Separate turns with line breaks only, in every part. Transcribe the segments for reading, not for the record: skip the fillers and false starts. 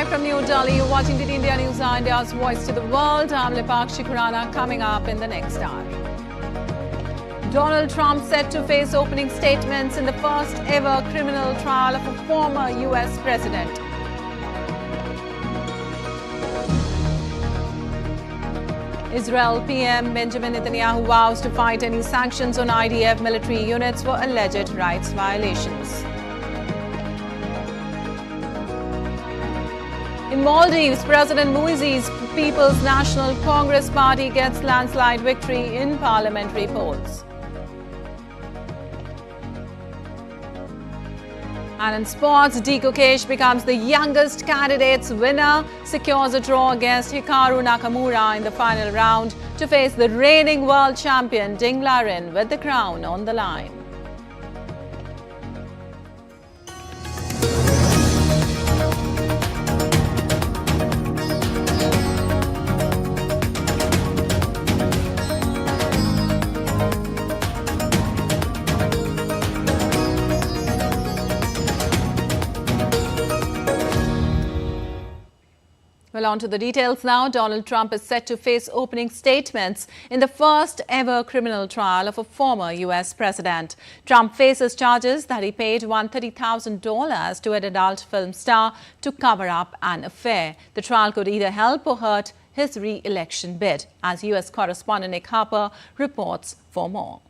Live from New Delhi, you're watching the India News, India's voice to the world. I'm Lipakshi Khurana. Coming up in the next hour. Donald Trump set to face opening statements in the first ever criminal trial of a former US president. Israel PM Benjamin Netanyahu vows to fight any sanctions on IDF military units for alleged rights violations. In Maldives, President Muizzu's People's National Congress Party gets landslide victory in parliamentary polls. And in sports, Gukesh becomes the youngest candidate's winner, secures a draw against Hikaru Nakamura in the final round to face the reigning world champion Ding Larin with the crown on the line. Well, on to the details now. Donald Trump is set to face opening statements in the first ever criminal trial of a former US president. Trump faces charges that he paid $130,000 to an adult film star to cover up an affair. The trial could either help or hurt his re-election bid, as US correspondent Nick Harper reports for more.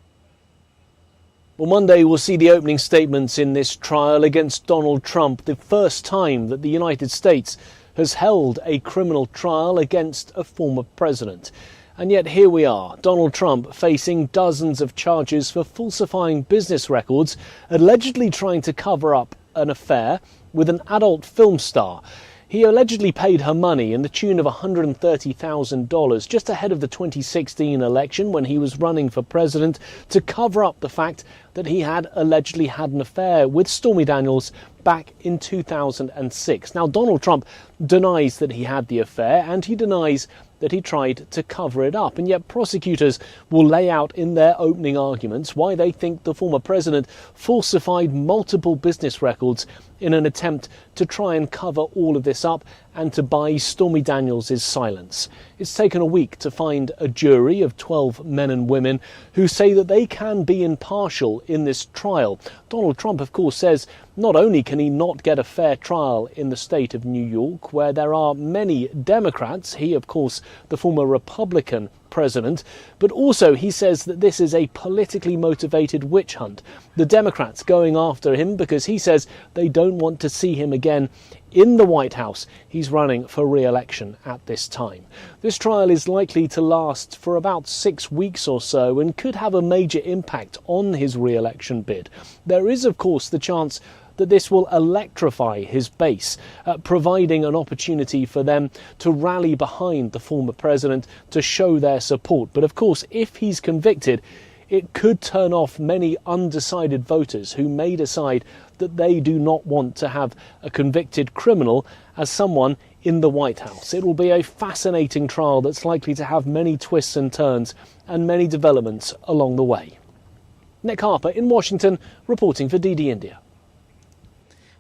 Well, Monday we'll see the opening statements in this trial against Donald Trump, the first time that the United States has held a criminal trial against a former president. And yet here we are, Donald Trump facing dozens of charges for falsifying business records, allegedly trying to cover up an affair with an adult film star. He allegedly paid her money in the tune of $130,000 just ahead of the 2016 election when he was running for president to cover up the fact that he had allegedly had an affair with Stormy Daniels back in 2006. Now, Donald Trump denies that he had the affair and he denies that he tried to cover it up. And yet prosecutors will lay out in their opening arguments why they think the former president falsified multiple business records in an attempt to try and cover all of this up and to buy Stormy Daniels' silence. It's taken a week to find a jury of 12 men and women who say that they can be impartial in this trial. Donald Trump, of course, says not only can he not get a fair trial in the state of New York, where there are many Democrats, he, of course, the former Republican president, but also he says that this is a politically motivated witch hunt. The Democrats going after him because he says they don't want to see him again in the White House. He's running for re-election at this time. This trial is likely to last for about 6 weeks or so and could have a major impact on his re-election bid. There is, of course, the chance that this will electrify his base, providing an opportunity for them to rally behind the former president to show their support. But of course, if he's convicted, it could turn off many undecided voters who may decide that they do not want to have a convicted criminal as someone in the White House. It will be a fascinating trial that's likely to have many twists and turns and many developments along the way. Nick Harper in Washington, reporting for DD India.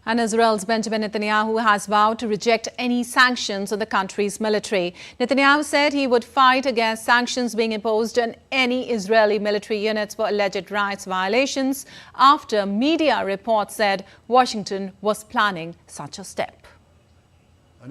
And Israel's Benjamin Netanyahu has vowed to reject any sanctions on the country's military. Netanyahu said he would fight against sanctions being imposed on any Israeli military units for alleged rights violations after media reports said Washington was planning such a step.
I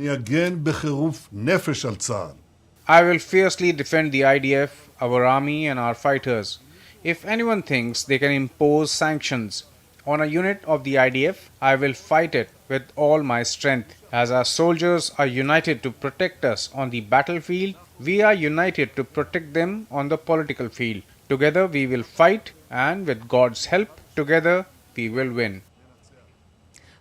will fiercely defend the IDF, our army and our fighters. If anyone thinks they can impose sanctions on a unit of the IDF, I will fight it with all my strength. As our soldiers are united to protect us on the battlefield, we are united to protect them on the political field. Together we will fight, and with God's help, together we will win.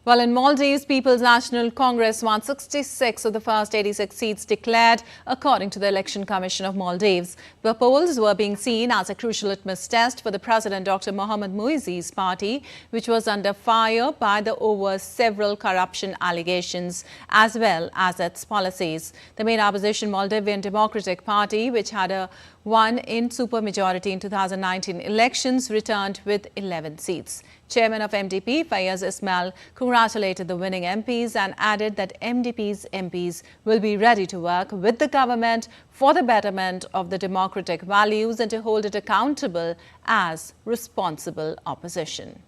Well, in Maldives, People's National Congress won 66 of the first 86 seats declared, according to the Election Commission of Maldives. The polls were being seen as a crucial litmus test for the President Dr. Mohamed Muizzu's party, which was under fire by the over several corruption allegations, as well as its policies. The main opposition Maldivian Democratic Party, which had a won in supermajority in 2019 elections, returned with 11 seats. Chairman of MDP, Fayaz Ismail, congratulated the winning MPs and added that MDP's MPs will be ready to work with the government for the betterment of the democratic values and to hold it accountable as responsible opposition.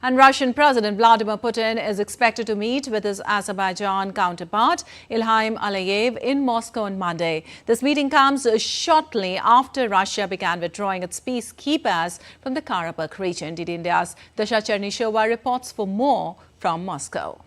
And Russian President Vladimir Putin is expected to meet with his Azerbaijan counterpart Ilham Aliyev in Moscow on Monday. This meeting comes shortly after Russia began withdrawing its peacekeepers from the Karabakh region. DD India's Dasha Chernishova reports for more from Moscow.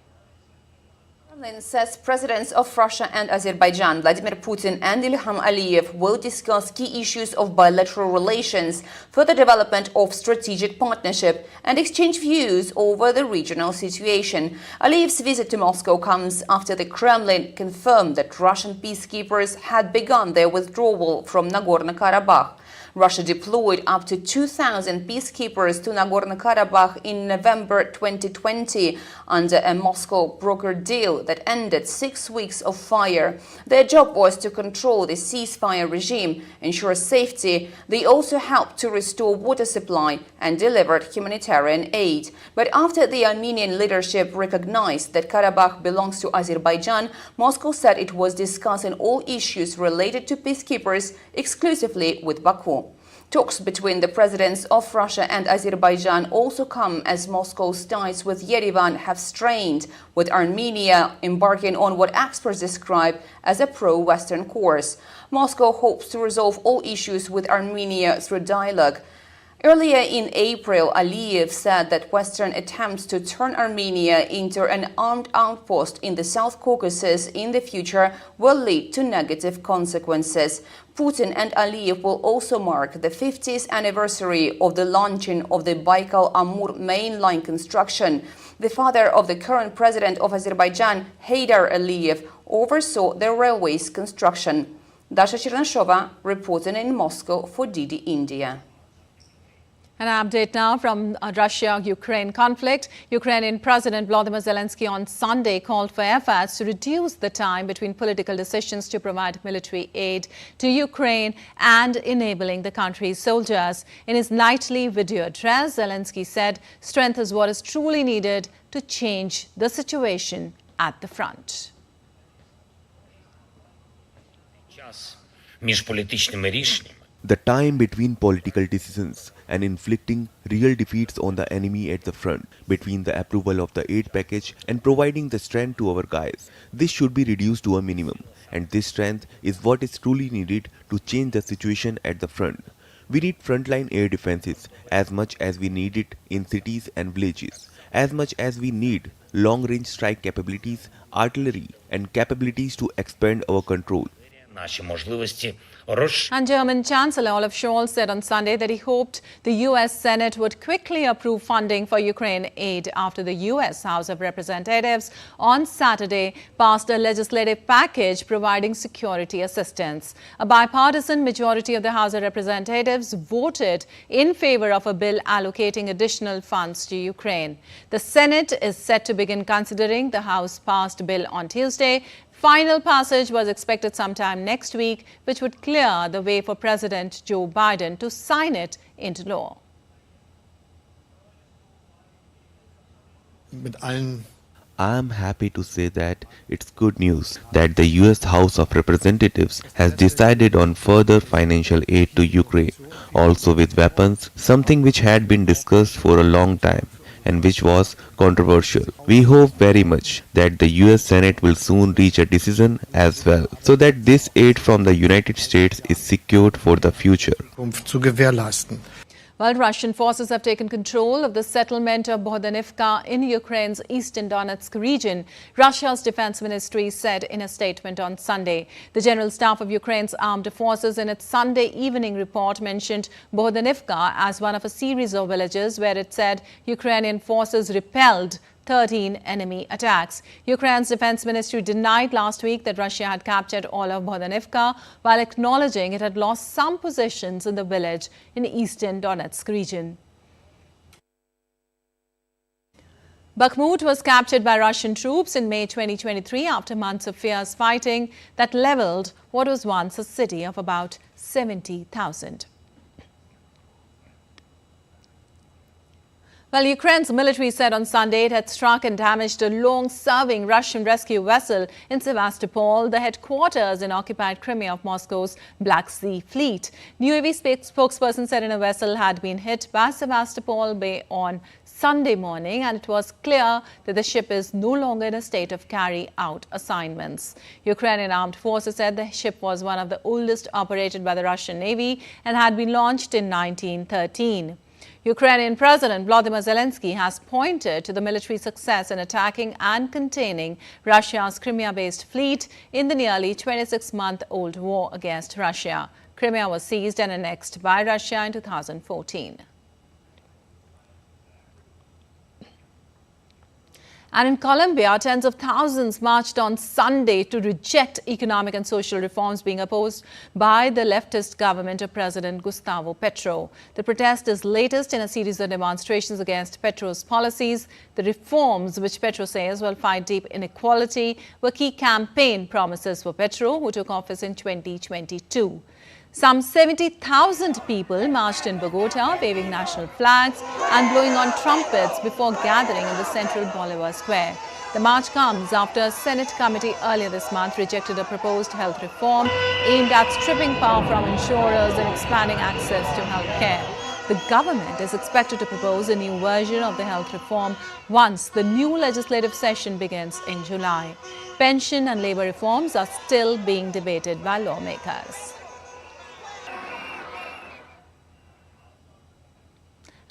Kremlin says presidents of Russia and Azerbaijan, Vladimir Putin and Ilham Aliyev, will discuss key issues of bilateral relations, further development of strategic partnership, and exchange views over the regional situation. Aliyev's visit to Moscow comes after the Kremlin confirmed that Russian peacekeepers had begun their withdrawal from Nagorno-Karabakh. Russia deployed up to 2,000 peacekeepers to Nagorno-Karabakh in November 2020 under a Moscow brokered deal that ended 6 weeks of fire. Their job was to control the ceasefire regime, ensure safety. They also helped to restore water supply and delivered humanitarian aid. But after the Armenian leadership recognized that Karabakh belongs to Azerbaijan, Moscow said it was discussing all issues related to peacekeepers exclusively with Baku. Talks between the presidents of Russia and Azerbaijan also come as Moscow's ties with Yerevan have strained, with Armenia embarking on what experts describe as a pro-Western course. Moscow hopes to resolve all issues with Armenia through dialogue. Earlier in April, Aliyev said that Western attempts to turn Armenia into an armed outpost in the South Caucasus in the future will lead to negative consequences. Putin and Aliyev will also mark the 50th anniversary of the launching of the Baikal-Amur main line construction. The father of the current president of Azerbaijan, Heydar Aliyev, oversaw the railway's construction. Dasha Chernishova reporting in Moscow for DD India.
An update now from Russia-Ukraine conflict. Ukrainian President Volodymyr Zelensky on Sunday called for efforts to reduce the time between political decisions to provide military aid to Ukraine and enabling the country's soldiers. In his nightly video address, Zelensky said strength is what is truly needed to change the situation at the front.
The time between political decisions and inflicting real defeats on the enemy at the front, between the approval of the aid package and providing the strength to our guys. This should be reduced to a minimum, and this strength is what is truly needed to change the situation at the front. We need frontline air defenses as much as we need it in cities and villages, as much as we need long-range strike capabilities, artillery, and capabilities to expand our control.
And German Chancellor Olaf Scholz said on Sunday that he hoped the U.S. Senate would quickly approve funding for Ukraine aid after the U.S. House of Representatives on Saturday passed a legislative package providing security assistance. A bipartisan majority of the House of Representatives voted in favor of a bill allocating additional funds to Ukraine. The Senate is set to begin considering the House-passed bill on Tuesday. Final passage was expected sometime next week, which would clear the way for President Joe Biden to sign it into law.
I am happy to say that it's good news that the US House of Representatives has decided on further financial aid to Ukraine, also with weapons, something which had been discussed for a long time and which was controversial. We hope very much that the US Senate will soon reach a decision as well, so that this aid from the United States is secured for the future.
Well, Russian forces have taken control of the settlement of Bohdanivka in Ukraine's eastern Donetsk region, Russia's defense ministry said in a statement on Sunday. The General Staff of Ukraine's armed forces in its Sunday evening report mentioned Bohdanivka as one of a series of villages where it said Ukrainian forces repelled 13 enemy attacks. Ukraine's defense ministry denied last week that Russia had captured all of Bohdanivka, while acknowledging it had lost some positions in the village in eastern Donetsk region. Bakhmut was captured by Russian troops in May 2023 after months of fierce fighting that leveled what was once a city of about 70,000. Well, Ukraine's military said on Sunday it had struck and damaged a long-serving Russian rescue vessel in Sevastopol, the headquarters in occupied Crimea of Moscow's Black Sea Fleet. Navy spokesperson said a vessel had been hit by Sevastopol Bay on Sunday morning, and it was clear that the ship is no longer in a state of carry out assignments. Ukrainian armed forces said the ship was one of the oldest operated by the Russian Navy and had been launched in 1913. Ukrainian President Volodymyr Zelensky has pointed to the military success in attacking and containing Russia's Crimea-based fleet in the nearly 26-month-old war against Russia. Crimea was seized and annexed by Russia in 2014. And in Colombia, tens of thousands marched on Sunday to reject economic and social reforms being opposed by the leftist government of President Gustavo Petro. The protest is latest in a series of demonstrations against Petro's policies. The reforms, which Petro says will fight deep inequality, were key campaign promises for Petro, who took office in 2022. Some 70,000 people marched in Bogota, waving national flags and blowing on trumpets before gathering in the central Bolivar Square. The march comes after a Senate committee earlier this month rejected a proposed health reform aimed at stripping power from insurers and expanding access to health care. The government is expected to propose a new version of the health reform once the new legislative session begins in July. Pension and labor reforms are still being debated by lawmakers.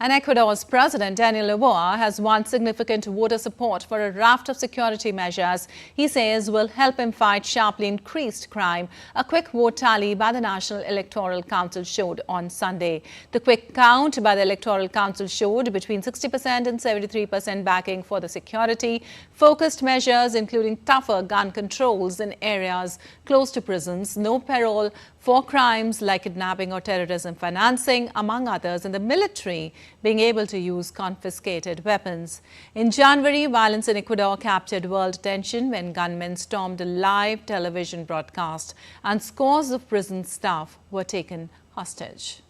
And Ecuador's President Daniel Noboa has won significant voter support for a raft of security measures he says will help him fight sharply increased crime. A quick vote tally by the National Electoral Council showed on Sunday. The quick count by the Electoral Council showed between 60% and 73% backing for the security-focused measures, including tougher gun controls in areas close to prisons, no parole for crimes like kidnapping or terrorism financing, among others, and the military being able to use confiscated weapons. In January, violence in Ecuador captured world attention when gunmen stormed a live television broadcast and scores of prison staff were taken hostage.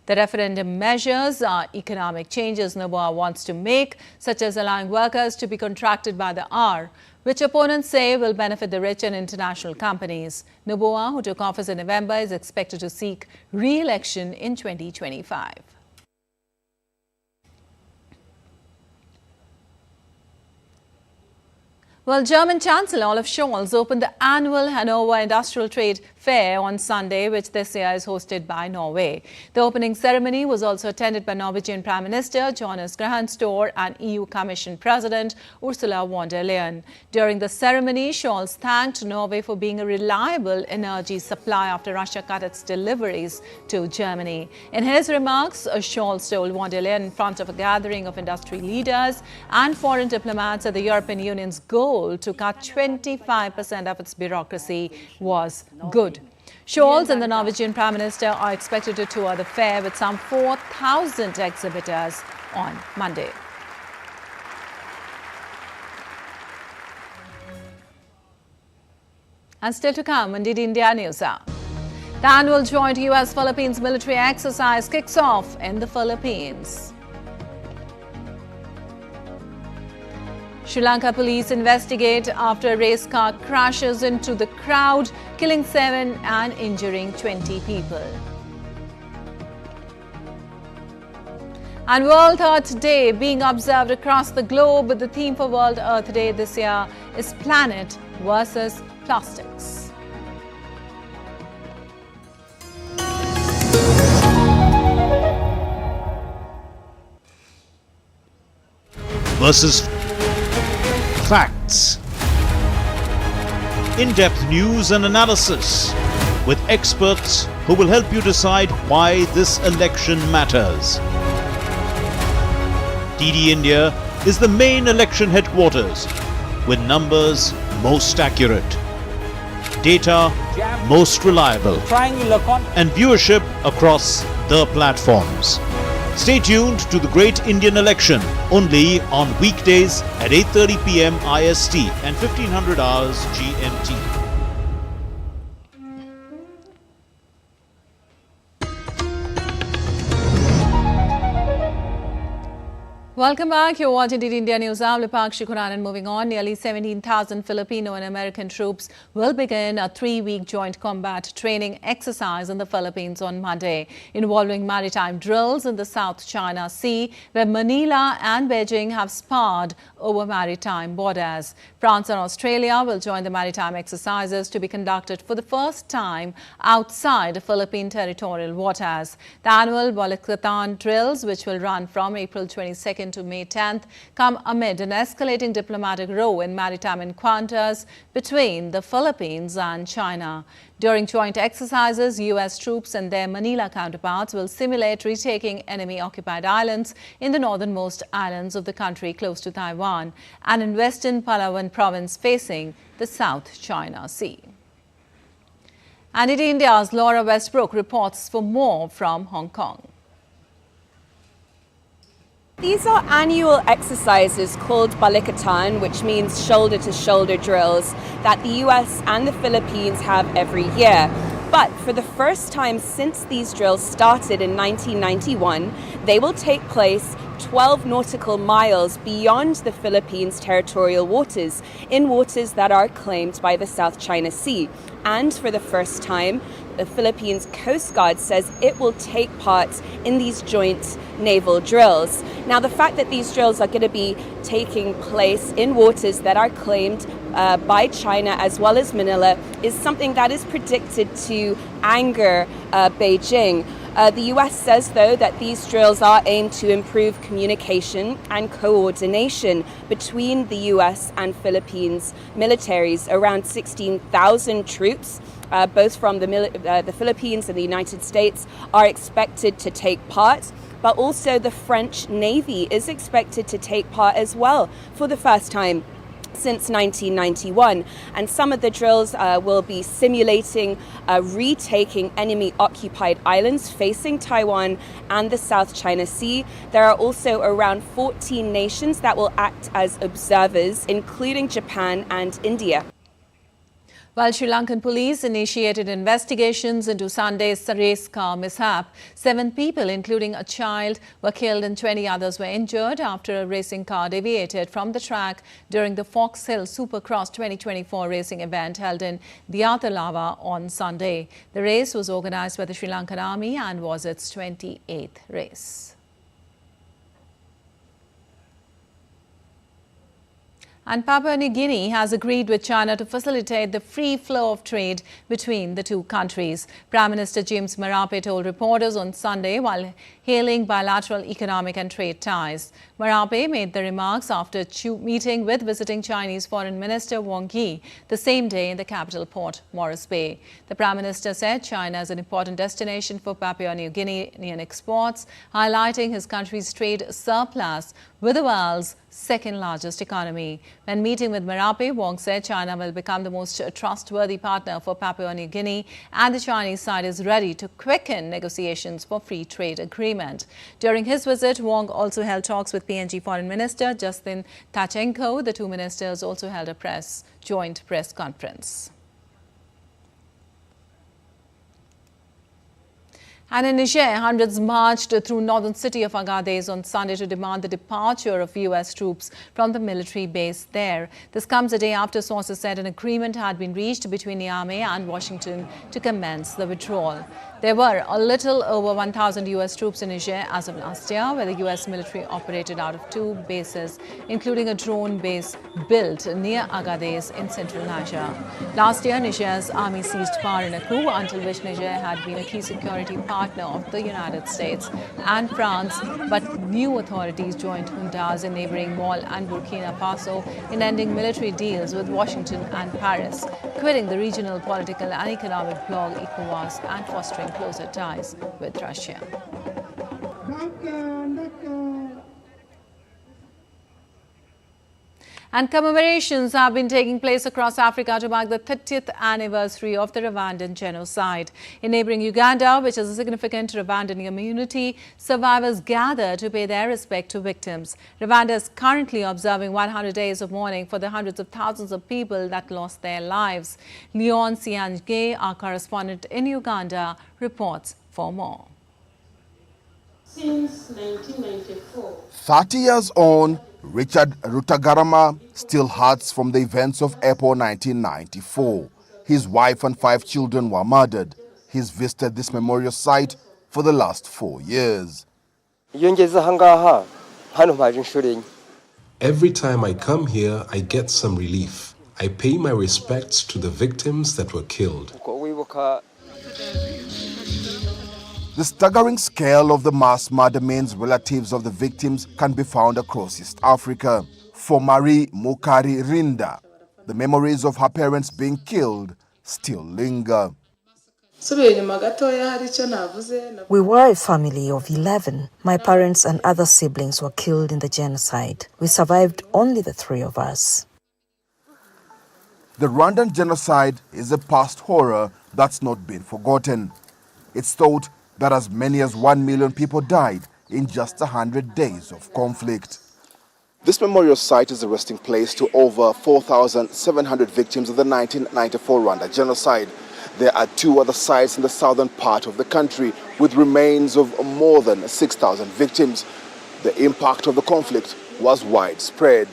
The referendum measures are economic changes Noboa wants to make, such as allowing workers to be contracted by the hour, which opponents say will benefit the rich and international companies. Noboa, who took office in November, is expected to seek re-election in 2025. Well, German Chancellor Olaf Scholz opened the annual Hanover Industrial Trade Fair on Sunday, which this year is hosted by Norway. The opening ceremony was also attended by Norwegian Prime Minister Jonas Gahr Store and EU Commission President Ursula von der Leyen. During the ceremony, Scholz thanked Norway for being a reliable energy supply after Russia cut its deliveries to Germany. In his remarks, Scholz told von der Leyen in front of a gathering of industry leaders and foreign diplomats that the European Union's goal to cut 25% of its bureaucracy was good. Scholz and the Norwegian Prime Minister are expected to tour the fair with some 4,000 exhibitors on Monday. And still to come on DD India News Hour. The annual joint US-Philippines military exercise kicks off in the Philippines. Sri Lanka police investigate after a race car crashes into the crowd, killing 7 and injuring 20 people. And World Earth Day being observed across the globe. The theme for World Earth Day this year is Planet versus Plastics.
Versus facts. In-depth news and analysis with experts who will help you decide why this election matters. DD India is the main election headquarters with numbers most accurate, data most reliable, and viewership across the platforms. Stay tuned to the Great Indian Election only on weekdays at 8:30 p.m. IST and 1500 hours GMT.
Welcome back. You're watching DD India News. I'm Lipakshi Kuran, and moving on, nearly 17,000 Filipino and American troops will begin a 3-week joint combat training exercise in the Philippines on Monday, involving maritime drills in the South China Sea, where Manila and Beijing have sparred over maritime borders. France and Australia will join the maritime exercises to be conducted for the first time outside Philippine territorial waters. The annual bulletins drills, which will run from April 22nd to May 10th, come amid an escalating diplomatic row in maritime encounters between the Philippines and China. During joint exercises, U.S. troops and their Manila counterparts will simulate retaking enemy-occupied islands in the northernmost islands of the country close to Taiwan and in western Palawan province facing the South China Sea. And in India's Laura Westbrook reports for more from Hong Kong.
These are annual exercises called Balikatan, which means shoulder-to-shoulder drills, that the US and the Philippines have every year. But for the first time since these drills started in 1991, they will take place 12 nautical miles beyond the Philippines' territorial waters, in waters that are claimed by the South China Sea. And for the first time, the Philippines Coast Guard says it will take part in these joint naval drills. Now, the fact that these drills are going to be taking place in waters that are claimed by China as well as Manila is something that is predicted to anger Beijing. The US says, though, that these drills are aimed to improve communication and coordination between the US and Philippines militaries. Around 16,000 troops, both from the Philippines and the United States, are expected to take part. But also the French Navy is expected to take part as well for the first time since 1991, and some of the drills will be simulating retaking enemy-occupied islands facing Taiwan and the South China Sea. There are also around 14 nations that will act as observers, including Japan and India.
While Sri Lankan police initiated investigations into Sunday's race car mishap, 7 people, including a child, were killed and 20 others were injured after a racing car deviated from the track during the Fox Hill Supercross 2024 racing event held in Diathalava on Sunday. The race was organized by the Sri Lankan Army and was its 28th race. And Papua New Guinea has agreed with China to facilitate the free flow of trade between the two countries. Prime Minister James Marape told reporters on Sunday while hailing bilateral economic and trade ties. Marape made the remarks after meeting with visiting Chinese Foreign Minister Wang Yi the same day in the capital port, Morris Bay. The Prime Minister said China is an important destination for Papua New Guinean exports, highlighting his country's trade surplus with the world's second largest economy. When meeting with Marape, Wang said China will become the most trustworthy partner for Papua New Guinea and the Chinese side is ready to quicken negotiations for free trade agreement. During his visit, Wang also held talks with PNG Foreign Minister Justin Tachenko. The two ministers also held a joint press conference. And in Niger, hundreds marched through northern city of Agadez on Sunday to demand the departure of U.S. troops from the military base there. This comes a day after sources said an agreement had been reached between Niamey and Washington to commence the withdrawal. There were a little over 1,000 U.S. troops in Niger as of last year, where the U.S. military operated out of 2 bases, including a drone base built near Agadez in central Niger. Last year, Niger's army seized power in a coup until which Niger had been a key security partner of the United States and France, but new authorities joined juntas in neighboring Mali and Burkina Faso in ending military deals with Washington and Paris, quitting the regional political and economic bloc ECOWAS and fostering closer ties with Russia. And commemorations have been taking place across Africa to mark the 30th anniversary of the Rwandan genocide. In neighboring Uganda, which is a significant Rwandan community, survivors gather to pay their respect to victims. Rwanda is currently observing 100 days of mourning for the hundreds of thousands of people that lost their lives. Leon Siange, our correspondent in Uganda, reports for more.
Since 1994.
30 years on, Richard Rutagarama still hurts from the events of April 1994. His wife and 5 children were murdered. He's visited this memorial site for the last 4 years.
Every time I come here, I get some relief. I pay my respects to the victims that were killed.
The staggering scale of the mass murder means relatives of the victims can be found across East Africa. For Marie Mukari Rinda, the memories of her parents being killed still linger.
We were a family of 11. My parents and other siblings were killed in the genocide. We survived only the 3 of us.
The Rwandan genocide is a past horror that's not been forgotten. It's thought that as many as 1 million people died in just 100 days of conflict. This memorial site is a resting place to over 4,700 victims of the 1994 Rwanda genocide. There are 2 other sites in the southern part of the country with remains of more than 6,000 victims. The impact of the conflict was widespread.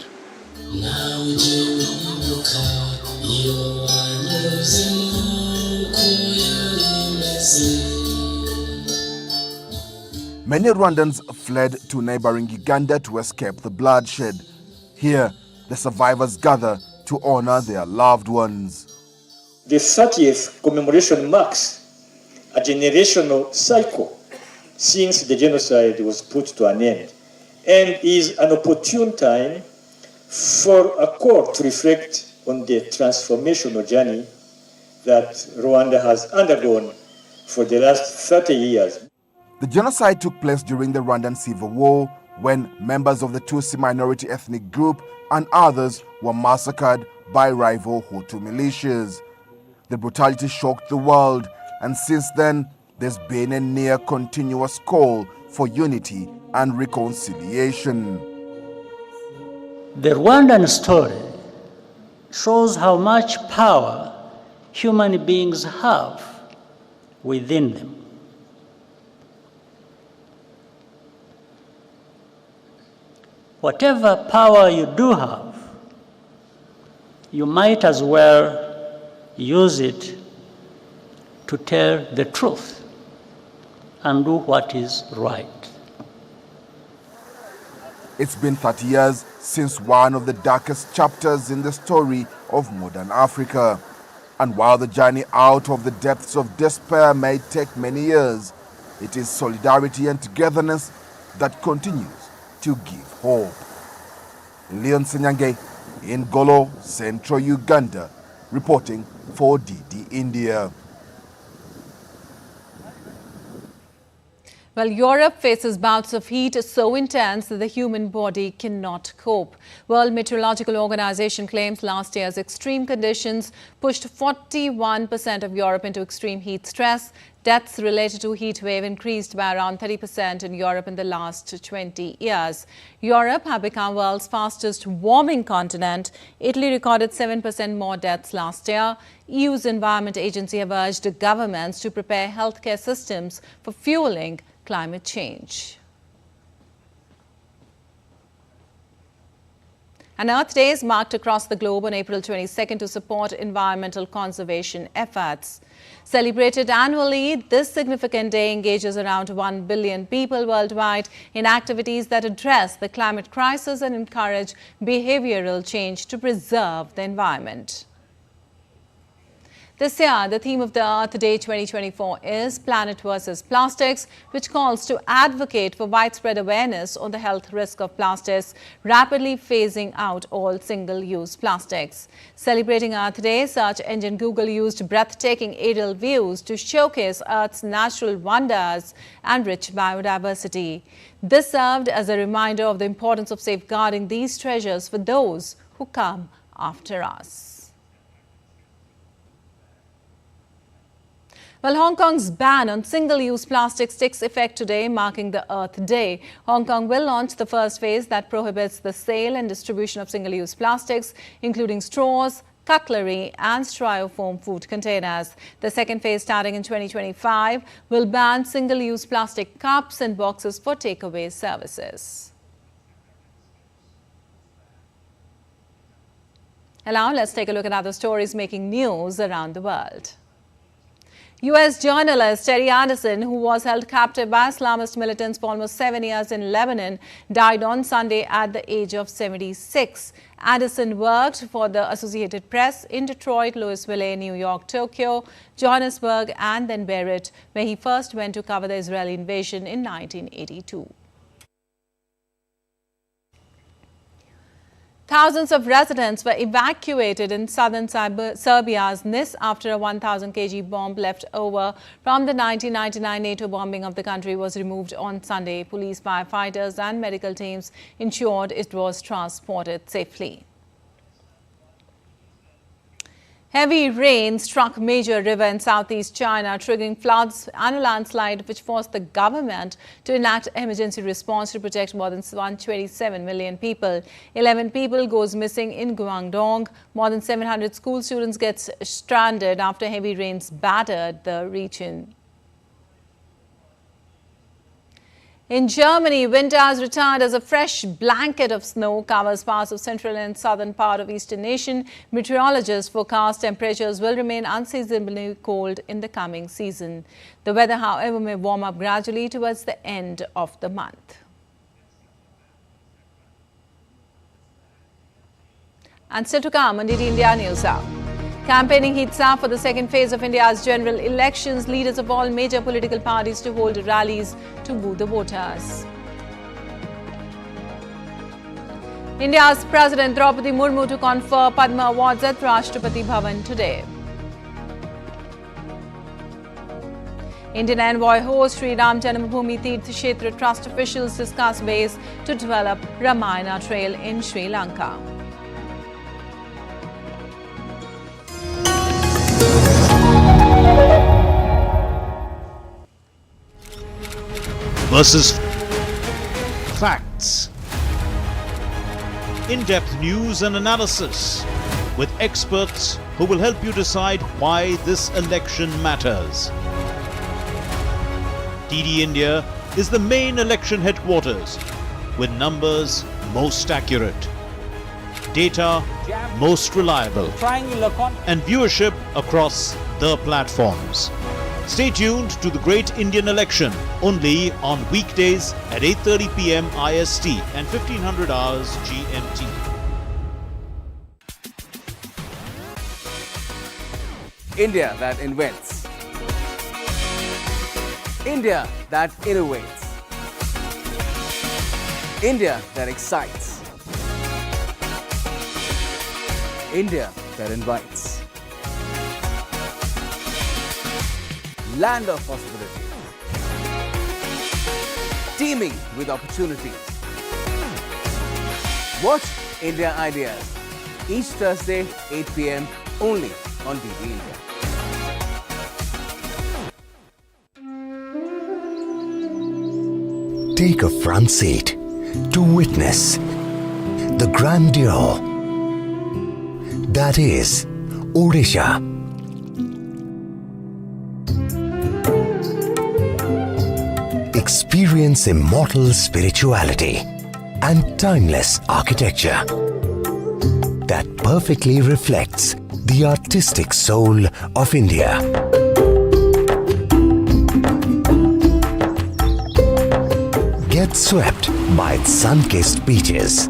Many Rwandans fled to neighboring Uganda to escape the bloodshed. Here, the survivors gather to honor their loved ones.
The 30th commemoration marks a generational cycle since the genocide was put to an end, and is an opportune time for a court to reflect on the transformational journey that Rwanda has undergone for the last 30 years.
The genocide took place during the Rwandan Civil War when members of the Tutsi minority ethnic group and others were massacred by rival Hutu militias. The brutality shocked the world, and since then, there's been a near continuous call for unity and reconciliation.
The Rwandan story shows how much power human beings have within them. Whatever power you do have, you might as well use it to tell the truth and do what is right.
It's been 30 years since one of the darkest chapters in the story of modern Africa. And while the journey out of the depths of despair may take many years, it is solidarity and togetherness that continues to give hope. Leon Senyange in Golo, Central Uganda, reporting for DD India.
Well, Europe faces bouts of heat so intense that the human body cannot cope. World Meteorological Organization claims last year's extreme conditions pushed 41% of Europe into extreme heat stress. Deaths related to heat wave increased by around 30% in Europe in the last 20 years. Europe has become world's fastest warming continent. Italy recorded 7% more deaths last year. EU's Environment Agency have urged governments to prepare healthcare systems for fueling climate change. And Earth Day is marked across the globe on April 22nd to support environmental conservation efforts. Celebrated annually, this significant day engages around 1 billion people worldwide in activities that address the climate crisis and encourage behavioral change to preserve the environment. This year, the theme of the Earth Day 2024 is Planet versus Plastics, which calls to advocate for widespread awareness on the health risk of plastics, rapidly phasing out all single-use plastics. Celebrating Earth Day, search engine Google used breathtaking aerial views to showcase Earth's natural wonders and rich biodiversity. This served as a reminder of the importance of safeguarding these treasures for those who come after us. Well, Hong Kong's ban on single-use plastics takes effect today, marking the Earth Day. Hong Kong will launch the first phase that prohibits the sale and distribution of single-use plastics, including straws, cutlery and styrofoam food containers. The second phase, starting in 2025, will ban single-use plastic cups and boxes for takeaway services. And now let's take a look at other stories making news around the world. U.S. journalist Terry Anderson, who was held captive by Islamist militants for almost 7 years in Lebanon, died on Sunday at the age of 76. Anderson worked for the Associated Press in Detroit, Louisville, New York, Tokyo, Johannesburg and then Beirut, where he first went to cover the Israeli invasion in 1982. Thousands of residents were evacuated in southern Serbia's Nis after a 1,000 kg bomb left over from the 1999 NATO bombing of the country was removed on Sunday. Police, firefighters and medical teams ensured it was transported safely. Heavy rain struck major river in southeast China, triggering floods and a landslide which forced the government to enact emergency response to protect more than 127 million people. 11 people goes missing in Guangdong. More than 700 school students get stranded after heavy rains battered the region. In Germany, winter has returned as a fresh blanket of snow covers parts of central and southern part of eastern nation. Meteorologists forecast temperatures will remain unseasonably cold in the coming season. The weather, however, may warm up gradually towards the end of the month. And still to come on DD India News Hour. Campaigning heats up for the second phase of India's general elections. Leaders of all major political parties to hold rallies to woo the voters. India's President Draupadi Murmu to confer Padma Awards at Rashtrapati Bhavan today. Indian envoy host Sri Ram Janmabhoomi Tirth Kshetra Trust officials discuss ways to develop Ramayana Trail in Sri Lanka.
Versus facts. In-depth news and analysis with experts who will help you decide why this election matters. DD India is the main election headquarters with numbers most accurate, data most reliable, and viewership across the platforms. Stay tuned to the Great Indian Election only on weekdays at 8:30 p.m. IST and 1500 hours GMT.
India that invents. India that innovates. India that excites. India that invites. Land of possibilities. Teeming with opportunities. Watch India Ideas each Thursday 8 p.m. only on DD India.
Take a front seat to witness the grandeur that is Odisha. Experience immortal spirituality and timeless architecture that perfectly reflects the artistic soul of India. Get swept by its sun-kissed beaches.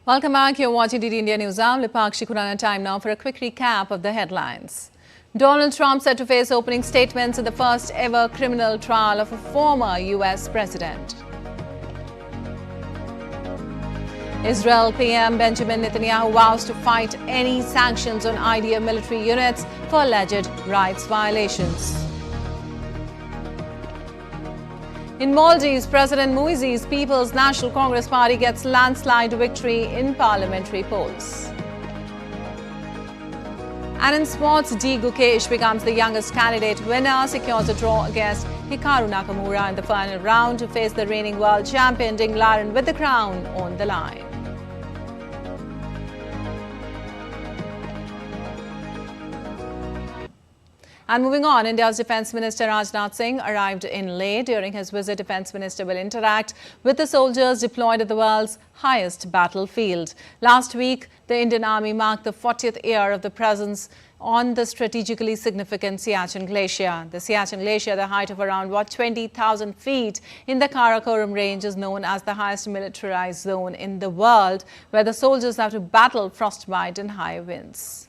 Welcome back. You're watching DD India News Hour. Lipakshi Khurana. Time now for a quick recap of the headlines. Donald Trump set to face opening statements in the first ever criminal trial of a former U.S. president. Israel PM Benjamin Netanyahu vows to fight any sanctions on IDF military units for alleged rights violations. In Maldives, President Muizzu's People's National Congress Party gets landslide victory in parliamentary polls. And in sports, Gukesh becomes the youngest candidate winner, secures a draw against Hikaru Nakamura in the final round to face the reigning world champion Ding Liren with the crown on the line. And moving on, India's Defence Minister Rajnath Singh arrived in Leh. During his visit, Defence Minister will interact with the soldiers deployed at the world's highest battlefield. Last week, the Indian Army marked the 40th year of the presence on the strategically significant Siachen Glacier. The Siachen Glacier, the height of around 20,000 feet in the Karakoram range, is known as the highest militarized zone in the world, where the soldiers have to battle frostbite and high winds.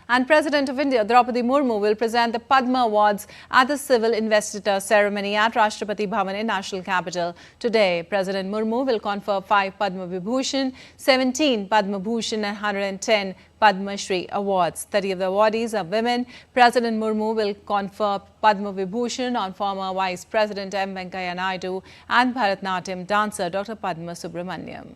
And President of India, Draupadi Murmu, will present the Padma Awards at the civil investiture ceremony at Rashtrapati Bhavan in national capital today. President Murmu will confer 5 Padma Vibhushan, 17 Padma Bhushan and 110 Padma Shri awards. 30 of the awardees are women. President Murmu will confer Padma Vibhushan on former Vice President M. Venkaiah Naidu and Bharatnatyam dancer Dr. Padma Subramaniam.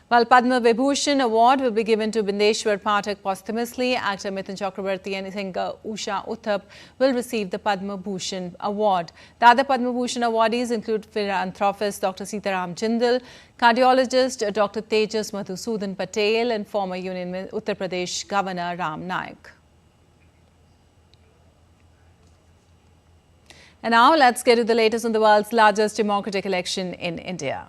While Padma Vibhushan Award will be given to Bindeshwar Pathak posthumously, actor Mithun Chakrabarti and singer Usha Uthap will receive the Padma Bhushan Award. The other Padma Bhushan awardees include philanthropist Dr. Sitaram Jindal, cardiologist Dr. Tejas Madhusudan Patel and former Union Uttar Pradesh Governor Ram Naik. And now let's get to the latest on the world's largest democratic election in India.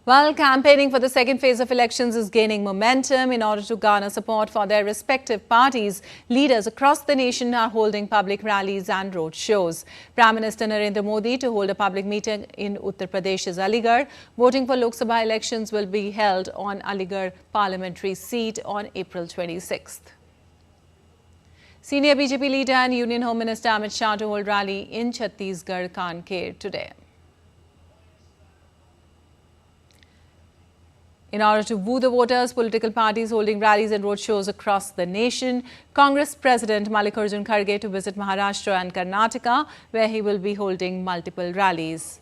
Well, campaigning for the second phase of elections is gaining momentum. In order to garner support for their respective parties, leaders across the nation are holding public rallies and road shows. Prime Minister Narendra Modi to hold a public meeting in Uttar Pradesh's Aligarh. Voting for Lok Sabha elections will be held on Aligarh Parliamentary seat on April 26th. Senior BJP leader and Union Home Minister Amit Shah to hold rally in Chhattisgarh, Kanker today. In order to woo the voters, political parties holding rallies and roadshows across the nation. Congress President Mallikarjun Kharge to visit Maharashtra and Karnataka, where he will be holding multiple rallies.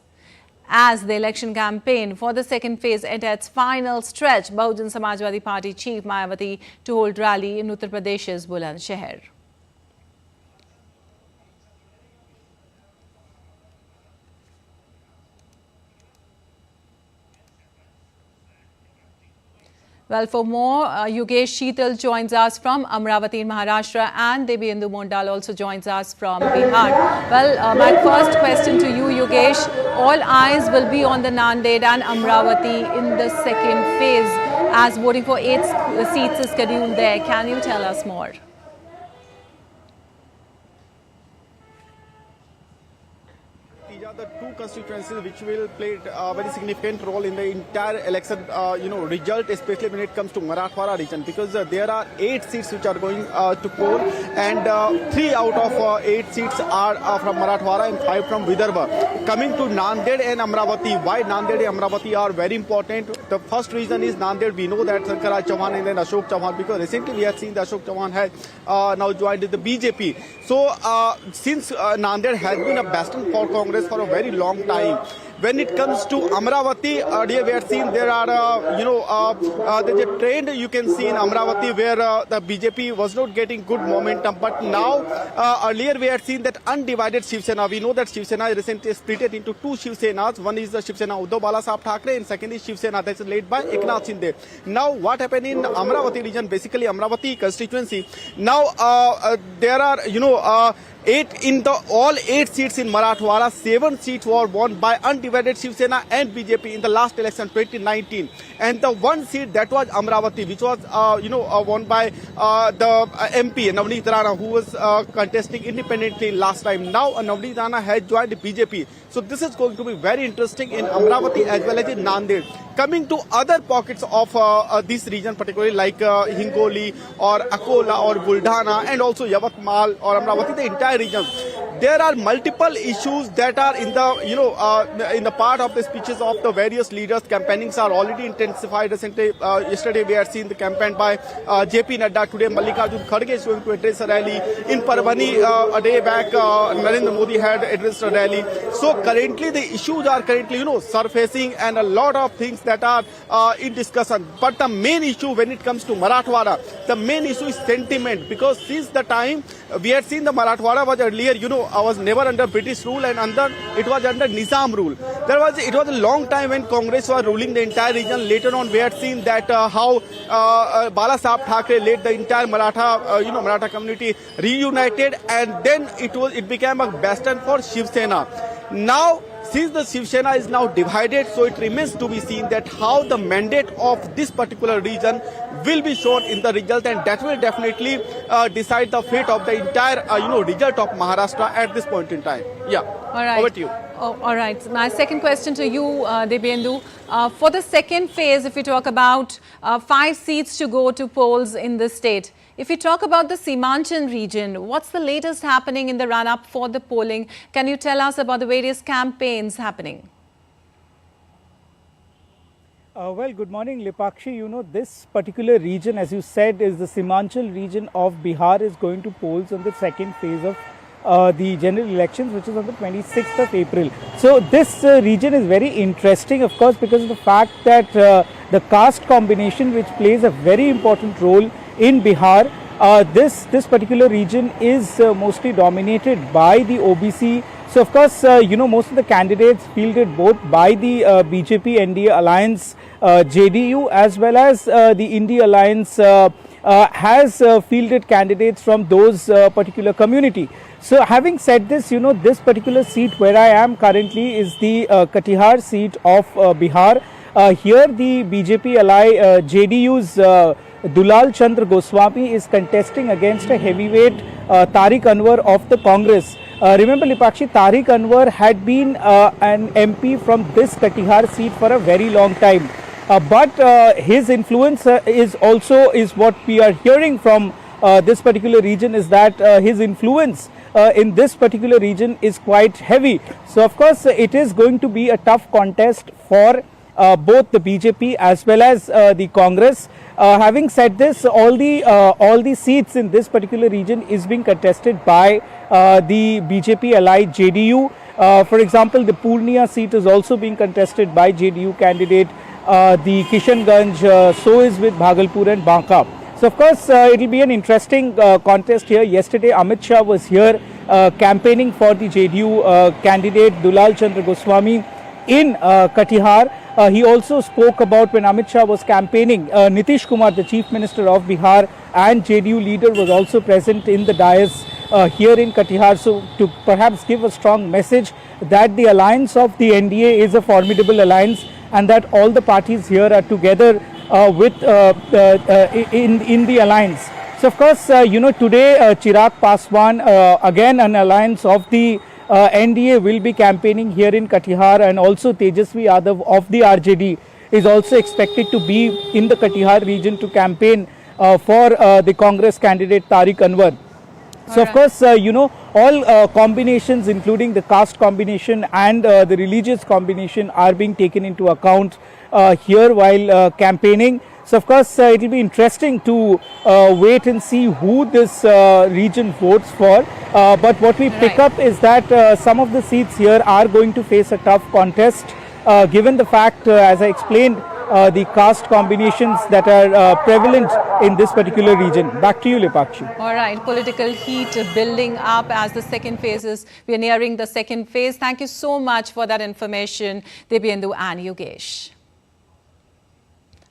As the election campaign for the second phase enters its final stretch, Bahujan Samajwadi Party chief Mayawati to hold rally in Uttar Pradesh's Bulandshahr. Well, for more, Gukesh Sheetal joins us from Amravati in Maharashtra and Debyendu Mondal also joins us from Bihar. Well, my first question to you, Gukesh. All eyes will be on the Nanded and Amravati in the second phase as voting for 8 seats is scheduled there. Can you tell us more?
The 2 constituencies which will play a very significant role in the entire election result, especially when it comes to Marathwada region, because there are 8 seats which are going to poll and 3 out of 8 seats are from Marathwada and 5 from Vidarbha. Coming to Nanded and Amravati, why Nanded and Amravati are very important? The first reason is Nanded, we know that Sankaraj Chauhan and then Ashok Chauhan, because recently we have seen that Ashok Chauhan has now joined the BJP. So since Nanded has been a bastion for Congress for a very long time, when it comes to Amravati, earlier we had seen there are, there's a trend you can see in Amravati where the BJP was not getting good momentum. But now, earlier we had seen that undivided Shiv Sena. We know that Shiv Sena is recently split into 2 Shiv Senas. One is the Shiv Sena Uddhav Balasaheb Thackeray and second is Shiv Sena that is led by Eknath Shinde. Now, what happened in Amravati region, basically Amravati constituency, now there are, all 8 seats in Marathwada, 7 seats were won by undivided Shiv Sena and BJP in the last election 2019, and the 1 seat that was Amravati, which was won by the MP Navneet Rana, who was contesting independently last time. Now Navneet Rana has joined BJP, so this is going to be very interesting in Amravati as well as in Nanded. Coming to other pockets of this region, particularly like Hingoli or Akola or Buldhana and also Yavatmal or Amravati, the entire region, there are multiple issues that are in the in the part of the speeches of the various leaders. Campaignings are already intensified. Recently, yesterday we had seen the campaign by JP Nadda. Today, Mallikarjun Kharge is going to address a rally. In Parvani, a day back, Narendra Modi had addressed a rally. So currently, the issues are currently surfacing, and a lot of things that are in discussion. But the main issue when it comes to Marathwada, the main issue is sentiment, because since the time we had seen the Marathwada was earlier, was never under British rule, and it was under Nizam rule. It was a long time when Congress was ruling the entire region. Later on, we had seen that how Bala Saheb Thackeray led the entire Maratha community reunited, and then it became a bastion for Shiv Sena. Now, since the Shiv Sena is now divided, so it remains to be seen that how the mandate of this particular region will be shown in the result, and that will definitely decide the fate of the entire result of Maharashtra at this point in time. Yeah.
All right.
Over to you.
Oh, all right. My second question to you, Debyendu. For the second phase, if we talk about 5 seats to go to polls in the state, if we talk about the Simanchal region, what's the latest happening in the run-up for the polling? Can you tell us about the various campaigns happening?
Well, good morning, Lipakshi. This particular region, as you said, is the Simanchal region of Bihar, is going to polls on the second phase of the general elections, which is on the 26th of April. So this region is very interesting, of course, because of the fact that the caste combination, which plays a very important role in Bihar, this particular region is mostly dominated by the OBC. So of course, most of the candidates fielded both by the BJP NDA alliance, JDU, as well as the India alliance has fielded candidates from those particular community. So having said this, this particular seat where I am currently is the Katihar seat of Bihar. Here the BJP ally JDU's Dulal Chandra Goswami is contesting against a heavyweight Tariq Anwar of the Congress. Remember, Lipakshi, Tariq Anwar had been an MP from this Katihar seat for a very long time. But his influence is what we are hearing from this particular region, is that his influence in this particular region is quite heavy. So of course it is going to be a tough contest for both the BJP as well as the Congress. Having said this, all the seats in this particular region is being contested by the BJP allied JDU. For example, the Purnia seat is also being contested by JDU candidate. The Kishanganj, so is with Bhagalpur and Banka. So of course it will be an interesting contest here. Yesterday Amit Shah was here campaigning for the JDU candidate Dulal Chandra Goswami in Katihar. He also spoke about, when Amit Shah was campaigning, Nitish Kumar, the Chief Minister of Bihar, and JDU leader was also present in the dais here in Katihar. So to perhaps give a strong message that the alliance of the NDA is a formidable alliance, and that all the parties here are together in the alliance. So of course, today Chirag Paswan, again an alliance of the NDA, will be campaigning here in Katihar, and also Tejasvi Yadav of the RJD is also expected to be in the Katihar region to campaign for the Congress candidate Tariq Anwar. So of course, all combinations, including the caste combination and the religious combination, are being taken into account here while campaigning. So of course, it will be interesting to wait and see who this region votes for. But what we pick up is that some of the seats here are going to face a tough contest, given the fact, as I explained, the caste combinations that are prevalent in this particular region. Back to you, Lipakshi.
All right, political heat building up as the second phase is. We are nearing the second phase. Thank you so much for that information, Debyendu and Gukesh.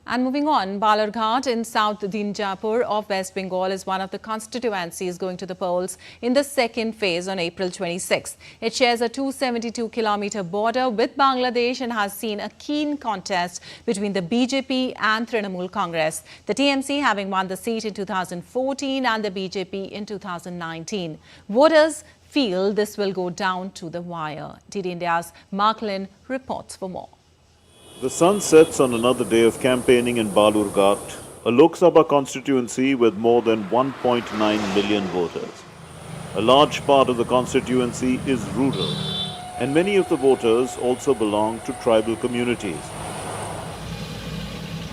And moving on, Balarghat in South Dinjapur of West Bengal is one of the constituencies going to the polls in the second phase on April 26. It shares a 272-kilometer border with Bangladesh and has seen a keen contest between the BJP and Trinamool Congress, the TMC having won the seat in 2014 and the BJP in 2019. Voters feel this will go down to the wire. DD India's Mark Lynn reports for more.
The sun sets on another day of campaigning in Balurghat, a Lok Sabha constituency with more than 1.9 million voters. A large part of the constituency is rural, and many of the voters also belong to tribal communities.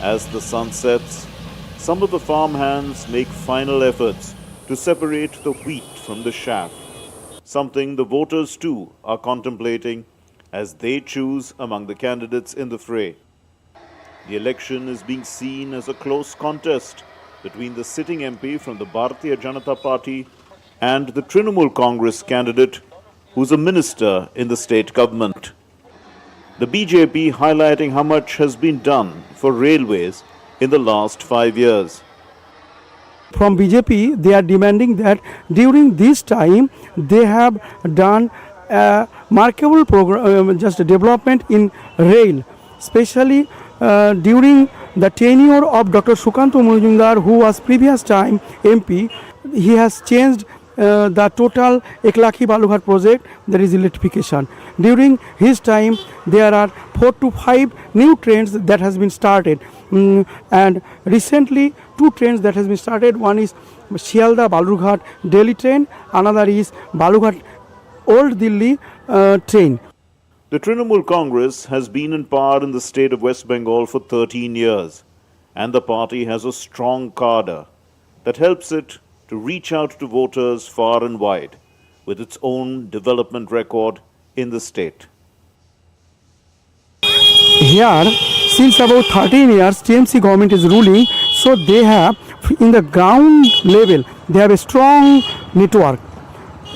As the sun sets, some of the farmhands make final efforts to separate the wheat from the chaff, something the voters too are contemplating as they choose among the candidates in the fray. The election is being seen as a close contest between the sitting MP from the Bharatiya Janata Party and the Trinamool Congress candidate who's a minister in the state government. The BJP highlighting how much has been done for railways in the last 5 years.
From BJP, they are demanding that during this time they have done a markable program, just development in rail, especially during the tenure of Dr. Sukanto Mujumdar, who was previous time MP. He has changed the total Eklakhi Balughat project, that is electrification. During his time, there are 4 to 5 new trains that has been started, and recently 2 trains that has been started. One is Shialda Balughat Delhi train, another is Balughat Old Delhi train.
The Trinamool Congress has been in power in the state of West Bengal for 13 years, and the party has a strong cadre that helps it to reach out to voters far and wide with its own development record in the state.
Here, since about 13 years, TMC government is ruling, so they have, in the ground level, they have a strong network.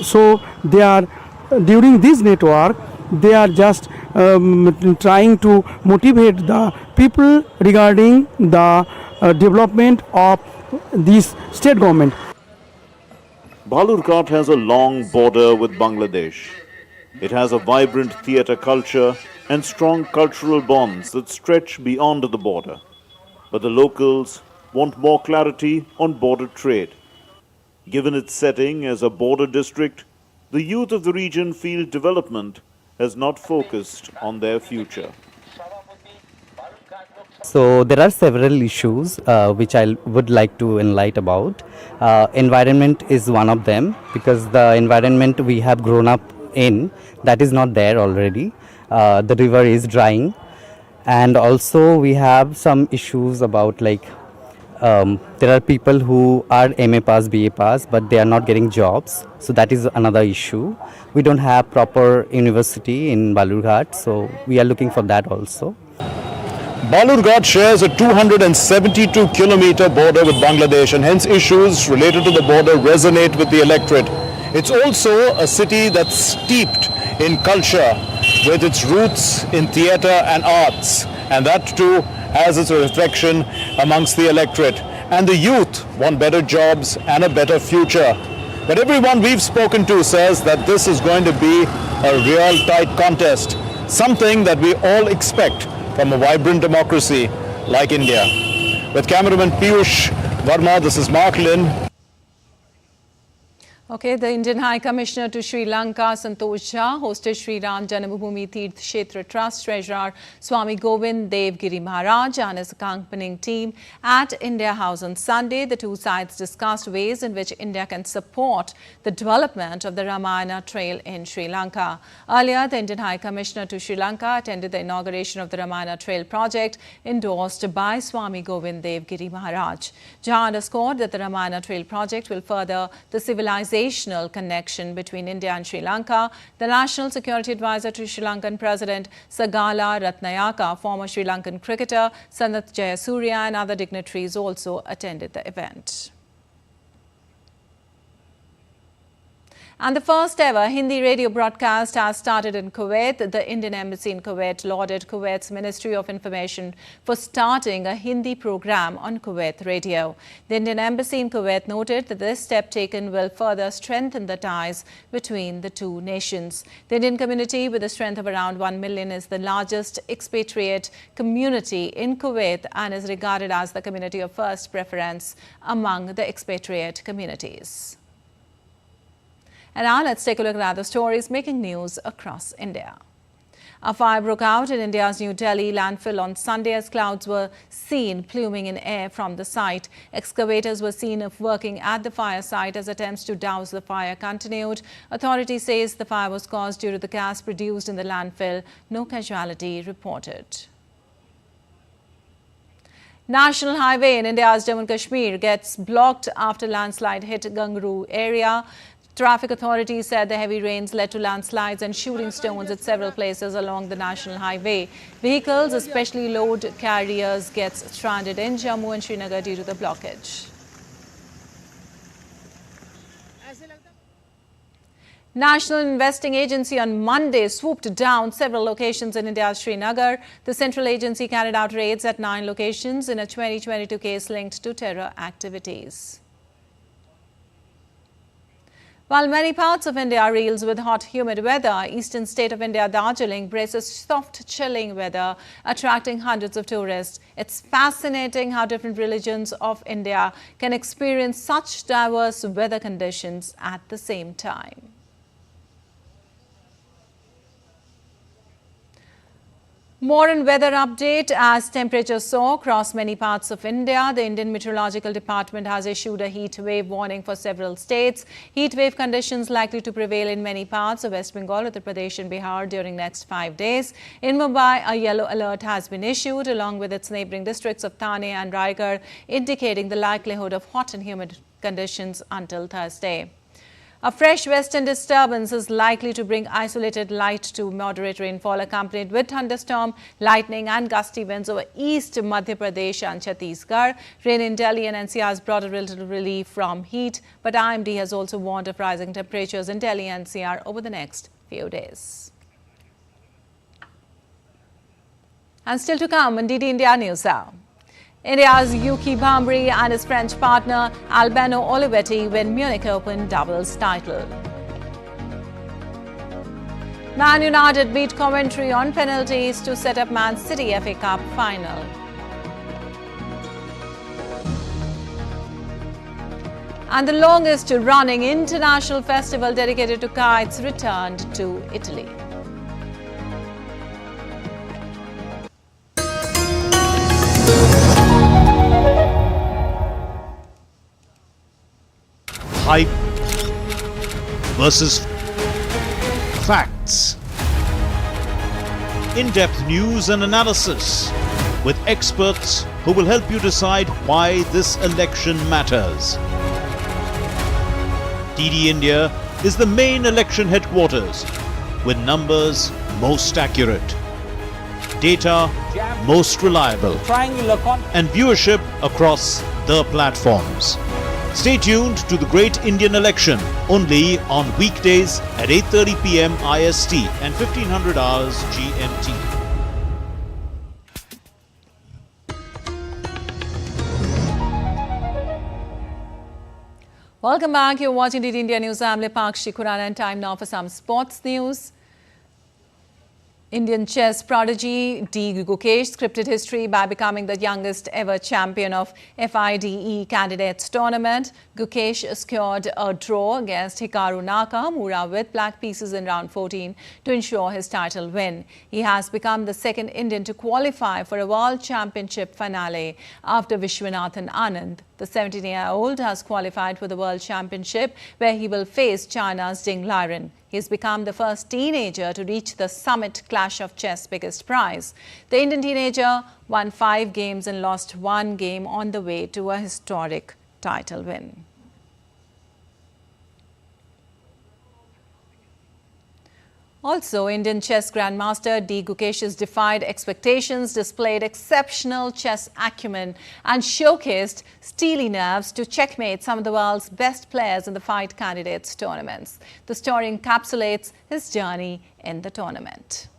So they are, during this network, they are just trying to motivate the people regarding the development of this state government.
Balurghat has a long border with Bangladesh. It has a vibrant theatre culture and strong cultural bonds that stretch beyond the border. But the locals want more clarity on border trade. Given its setting as a border district, the youth of the region feel development has not focused on their future.
So there are several issues which I would like to enlighten about. Environment is one of them, because the environment we have grown up in, that is not there already. The river is drying, and also we have some issues about there are people who are MA pass, BA pass, but they are not getting jobs. So that is another issue. We don't have proper university in Balurghat, so we are looking for that also.
Balurghat shares a 272-kilometer border with Bangladesh, and hence issues related to the border resonate with the electorate. It's also a city that's steeped in culture, with its roots in theatre and arts, and that too has its reflection amongst the electorate. And the youth want better jobs and a better future. But everyone we've spoken to says that this is going to be a real tight contest, something that we all expect from a vibrant democracy like India. With cameraman Piyush Verma, this is Mark Lynn.
Okay, the Indian High Commissioner to Sri Lanka, Santosh Jha, hosted Sri Ram Janmabhoomi Tirth Kshetra Trust Treasurer Swami Govind Dev Giri Maharaj and his accompanying team at India House on Sunday. The two sides discussed ways in which India can support the development of the Ramayana Trail in Sri Lanka. Earlier, the Indian High Commissioner to Sri Lanka attended the inauguration of the Ramayana Trail project endorsed by Swami Govind Dev Giri Maharaj. Jha underscored that the Ramayana Trail project will further the civilizational connection between India and Sri Lanka. The National Security Advisor to Sri Lankan President Sagala Ratnayaka, former Sri Lankan cricketer Sanath Jayasuriya and other dignitaries also attended the event. And the first ever Hindi radio broadcast has started in Kuwait. The Indian Embassy in Kuwait lauded Kuwait's Ministry of Information for starting a Hindi program on Kuwait radio. The Indian Embassy in Kuwait noted that this step taken will further strengthen the ties between the two nations. The Indian community, with a strength of around 1 million, is the largest expatriate community in Kuwait and is regarded as the community of first preference among the expatriate communities. And now let's take a look at other stories making news across India. A fire broke out in India's New Delhi landfill on Sunday as clouds were seen pluming in air from the site. Excavators were seen working at the fire site as attempts to douse the fire continued. Authorities say the fire was caused due to the gas produced in the landfill. No casualty reported. National highway in India's Jammu and Kashmir gets blocked after landslide hit Gangru area. Traffic authorities said the heavy rains led to landslides and shooting stones at several places along the national highway. Vehicles, especially load carriers, get stranded in Jammu and Srinagar due to the blockage. National Investing Agency on Monday swooped down several locations in India's Srinagar. The central agency carried out raids at 9 locations in a 2022 case linked to terror activities. While many parts of India reels with hot, humid weather, eastern state of India, Darjeeling, braces soft, chilling weather, attracting hundreds of tourists. It's fascinating how different religions of India can experience such diverse weather conditions at the same time. More on weather update as temperatures soar across many parts of India. The Indian Meteorological Department has issued a heat wave warning for several states. Heat wave conditions likely to prevail in many parts of West Bengal, Uttar Pradesh and Bihar during next 5 days. In Mumbai, a yellow alert has been issued along with its neighbouring districts of Thane and Raigad, indicating the likelihood of hot and humid conditions until Thursday. A fresh western disturbance is likely to bring isolated light to moderate rainfall accompanied with thunderstorm, lightning and gusty winds over East Madhya Pradesh and Chhattisgarh. Rain in Delhi and NCR has brought a little relief from heat, but IMD has also warned of rising temperatures in Delhi and NCR over the next few days. And still to come on DD India News Hour. India's Yuki Bhambri and his French partner Albano Olivetti win Munich Open doubles title. Man United beat Coventry on penalties to set up Man City FA Cup final. And the longest running international festival dedicated to kites returned to Italy.
Hype versus facts. In-depth news and analysis with experts who will help you decide why this election matters. DD India is the main election headquarters with numbers most accurate, data most reliable, and viewership across the platforms. Stay tuned to the Great Indian Election only on weekdays at 8:30 p.m. IST and 1500 hours GMT.
Welcome back. You're watching DD India News. I'm Lipakshi Khurana and time now for some sports news. Indian chess prodigy D. Gukesh scripted history by becoming the youngest ever champion of FIDE candidates tournament. Gukesh scored a draw against Hikaru Nakamura with black pieces in round 14 to ensure his title win. He has become the second Indian to qualify for a World Championship finale after Vishwanathan Anand. The 17-year-old has qualified for the World Championship where he will face China's Ding Liren. He has become the first teenager to reach the Summit Clash of Chess biggest prize. The Indian teenager won 5 games and lost 1 game on the way to a historic title win. Also, Indian chess grandmaster D. Gukesh has defied expectations, displayed exceptional chess acumen and showcased steely nerves to checkmate some of the world's best players in the fight candidates tournaments. The story encapsulates his journey in the tournament.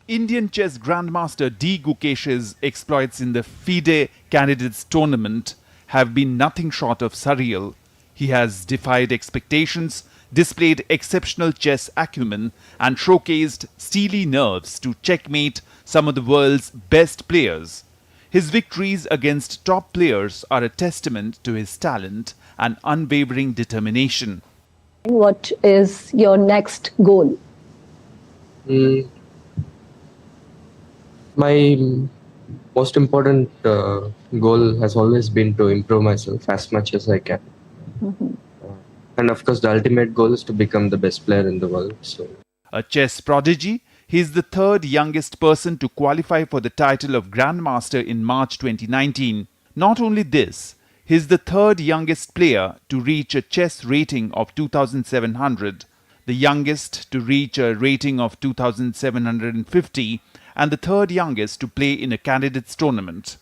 Indian chess grandmaster D. Gukesh's exploits in the FIDE candidates tournament have been nothing short of surreal. He has defied expectations, displayed exceptional chess acumen and showcased steely nerves to checkmate some of the world's best players. His victories against top players are a testament to his talent and unwavering determination.
What is your next goal?
My most important goal has always been to improve myself as much as I can. And of course, the ultimate goal is to become the best player in the world. So,
a chess prodigy, he is the third youngest person to qualify for the title of Grandmaster in March 2019. Not only this, he is the third youngest player to reach a chess rating of 2,700, the youngest to reach a rating of 2,750, and the third youngest to play in a candidates tournament.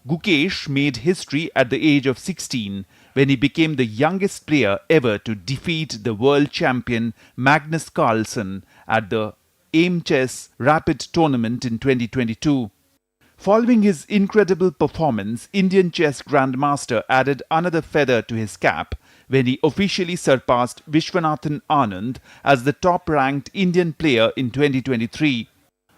Gukesh made history at the age of 16 when he became the youngest player ever to defeat the world champion Magnus Carlsen at the AIM Chess Rapid Tournament in 2022. Following his incredible performance, Indian chess grandmaster added another feather to his cap when he officially surpassed Vishwanathan Anand as the top-ranked Indian player in 2023.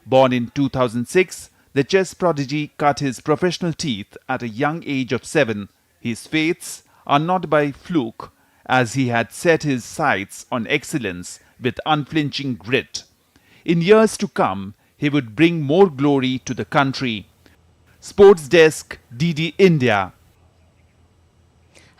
Born in 2006, the chess prodigy cut his professional teeth at a young age of 7. His fates are not by fluke, as he had set his sights on excellence with unflinching grit. In years to come, he would bring more glory to the country. Sports Desk, DD India.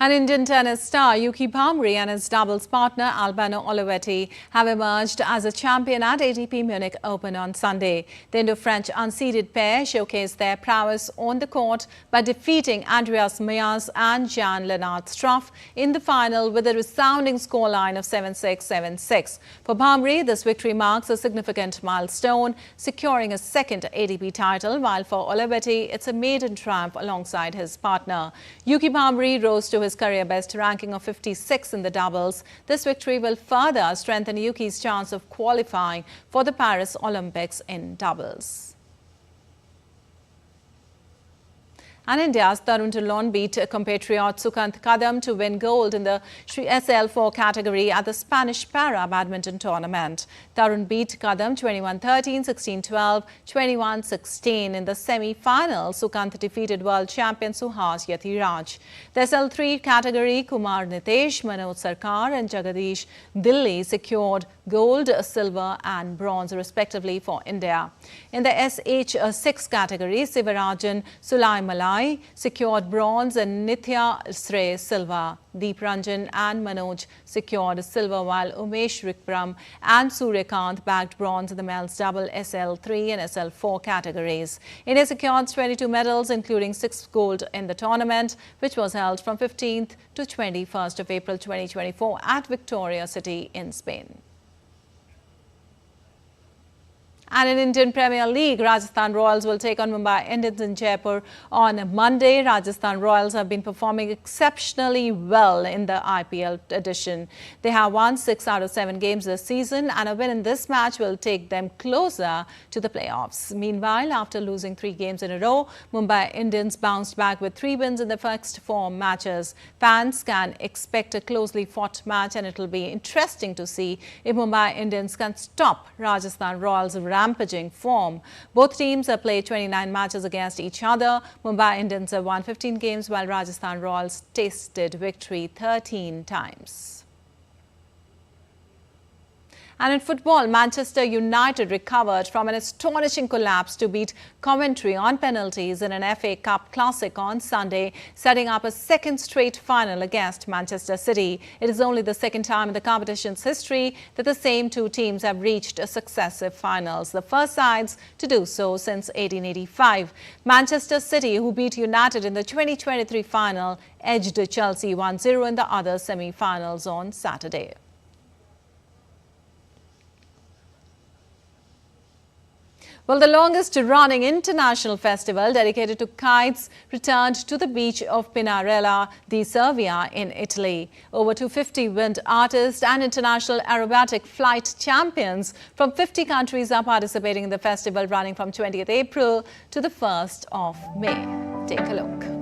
An Indian tennis star, Yuki Bhamri, and his doubles partner, Albano Olivetti, have emerged as a champion at ATP Munich Open on Sunday. The Indo-French unseeded pair showcased their prowess on the court by defeating Andreas Mayas and Jan-Lennart Struff in the final with a resounding scoreline of 7-6, 7-6. For Bhamri, this victory marks a significant milestone, securing a second ATP title, while for Olivetti, it's a maiden triumph alongside his partner. Yuki Bhamri rose to his career best ranking of 56 in the doubles. This victory will further strengthen Yuki's chance of qualifying for the Paris Olympics in doubles. And India's Tarun Dhullon beat compatriot Sukant Kadam to win gold in the SL4 category at the Spanish Para Badminton Tournament. Tarun beat Kadam 21-13, 16-12, 21-16 in the semi-final. Sukant defeated world champion Suhas Yathiraj. The SL3 category, Kumar Nitesh, Manoj Sarkar and Jagadish Dilli secured gold, silver and bronze respectively for India. In the SH6 category, Sivarajan Sulai Malai secured bronze and Nithya Srey silver. Deep Ranjan and Manoj secured silver, while Umesh Rikpram and Suryakant bagged bronze in the men's double SL3 and SL4 categories. India secured 22 medals, including 6 gold in the tournament, which was held from 15th to 21st of April 2024 at Victoria City in Spain. And in Indian Premier League, Rajasthan Royals will take on Mumbai Indians in Jaipur on Monday. Rajasthan Royals have been performing exceptionally well in the IPL edition. They have won 6 out of 7 games this season, and a win in this match will take them closer to the playoffs. Meanwhile, after losing 3 games in a row, Mumbai Indians bounced back with 3 wins in the first 4 matches. Fans can expect a closely fought match, and it will be interesting to see if Mumbai Indians can stop Rajasthan Royals' rampaging form. Both teams have played 29 matches against each other. Mumbai Indians have won 15 games, while Rajasthan Royals tasted victory 13 times. And in football, Manchester United recovered from an astonishing collapse to beat Coventry on penalties in an FA Cup Classic on Sunday, setting up a second straight final against Manchester City. It is only the second time in the competition's history that the same 2 teams have reached successive finals, the first sides to do so since 1885. Manchester City, who beat United in the 2023 final, edged Chelsea 1-0 in the other semi-finals on Saturday. Well, the longest-running international festival dedicated to kites returned to the beach of Pinarella di Cervia in Italy. Over 250 wind artists and international aerobatic flight champions from 50 countries are participating in the festival, running from 20th April to the 1st of May. Take a look.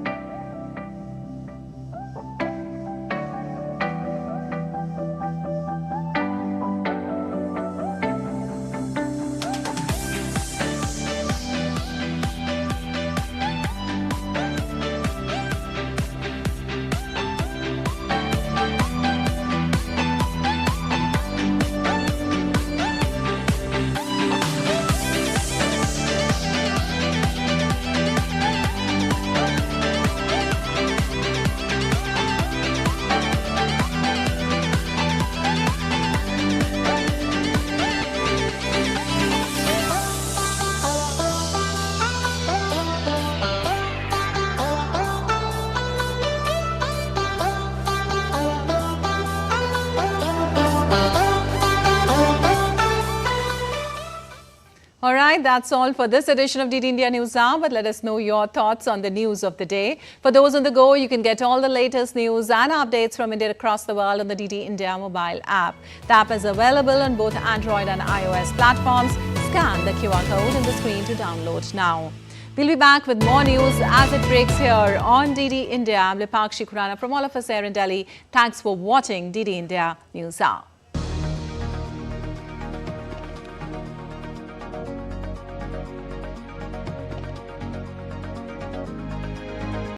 All right, that's all for this edition of DD India News Hour, but let us know your thoughts on the news of the day. For those on the go, you can get all the latest news and updates from India across the world on the DD India mobile app. The app is available on both Android and iOS platforms. Scan the QR code on the screen to download now. We'll be back with more news as it breaks here on DD India. I'm Lipakshi Khurana from all of us here in Delhi. Thanks for watching DD India News Hour.